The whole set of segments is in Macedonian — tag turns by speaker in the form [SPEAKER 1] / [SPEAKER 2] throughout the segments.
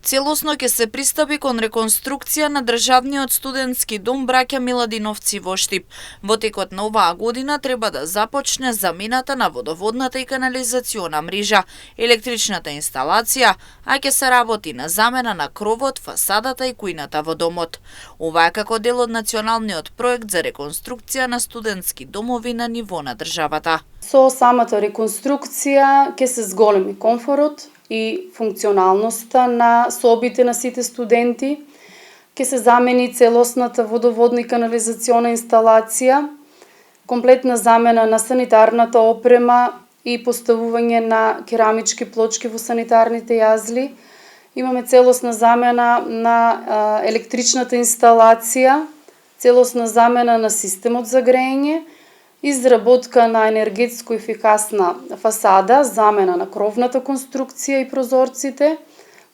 [SPEAKER 1] Целосно ќе се пристапи кон реконструкција на државниот студентски дом Браќа Миладиновци во Штип. Во текот на оваа година треба да започне замената на водоводната и канализациона мрежа, електричната инсталација, а ќе се работи на замена на кровот, фасадата и кујната во домот. Ова е како дел од националниот проект за реконструкција на студентски домови на ниво на државата.
[SPEAKER 2] Со самата реконструкција ќе се зголеми комфорот и функционалноста на собите на сите студенти, ќе се замени целосната водоводна и канализациона инсталација, комплетна замена на санитарната опрема и поставување на керамички плочки во санитарните јазли. Имаме целосна замена на електричната инсталација, целосна замена на системот за грејење, изработка на енергетско ефикасна фасада, замена на кровната конструкција и прозорците,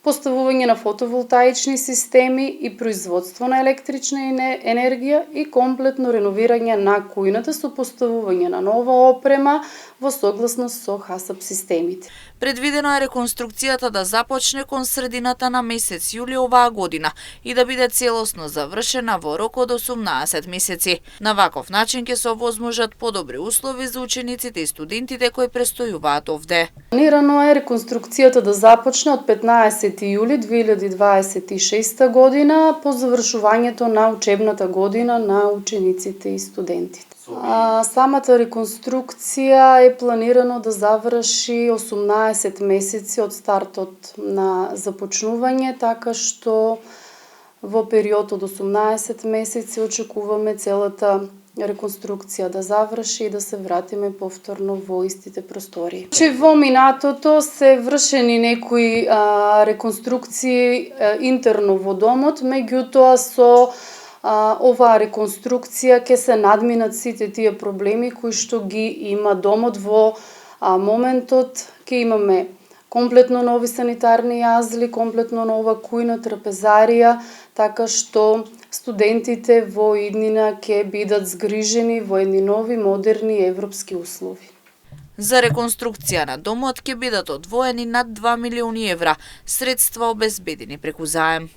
[SPEAKER 2] поставување на фотоволтаични системи и производство на електрична енергија и комплетно реновирање на кујната со поставување на нова опрема во согласност со ХАСАП системите.
[SPEAKER 1] Предвидено е реконструкцијата да започне кон средината на месец јули оваа година и да биде целосно завршена во рок од 18 месеци. На ваков начин ќе се овозможат подобри услови за учениците и студентите кои престојуваат овде.
[SPEAKER 2] Планирано е реконструкцијата да започне од 15 јули 2026 година по завршувањето на учебната година на учениците и студентите. Самата реконструкција е планирано да заврши 18 месеци од стартот на започнување, така што во период од 18 месеци очекуваме целата реконструкција да заврши и да се вратиме повторно во истите простории. Во минатото се вршени некои реконструкции интерно во домот, меѓутоа со оваа реконструкција ќе се надминат сите тие проблеми кои што ги има домот во моментот. Ќе имаме комплетно нови санитарни јазли, комплетно нова кујна, трапезарија, така што студентите во иднина ќе бидат згрижени во едни нови, модерни европски услови.
[SPEAKER 1] За реконструкција на домот ќе бидат одвоени над 2 милиони евра, средства обезбедени преку заем.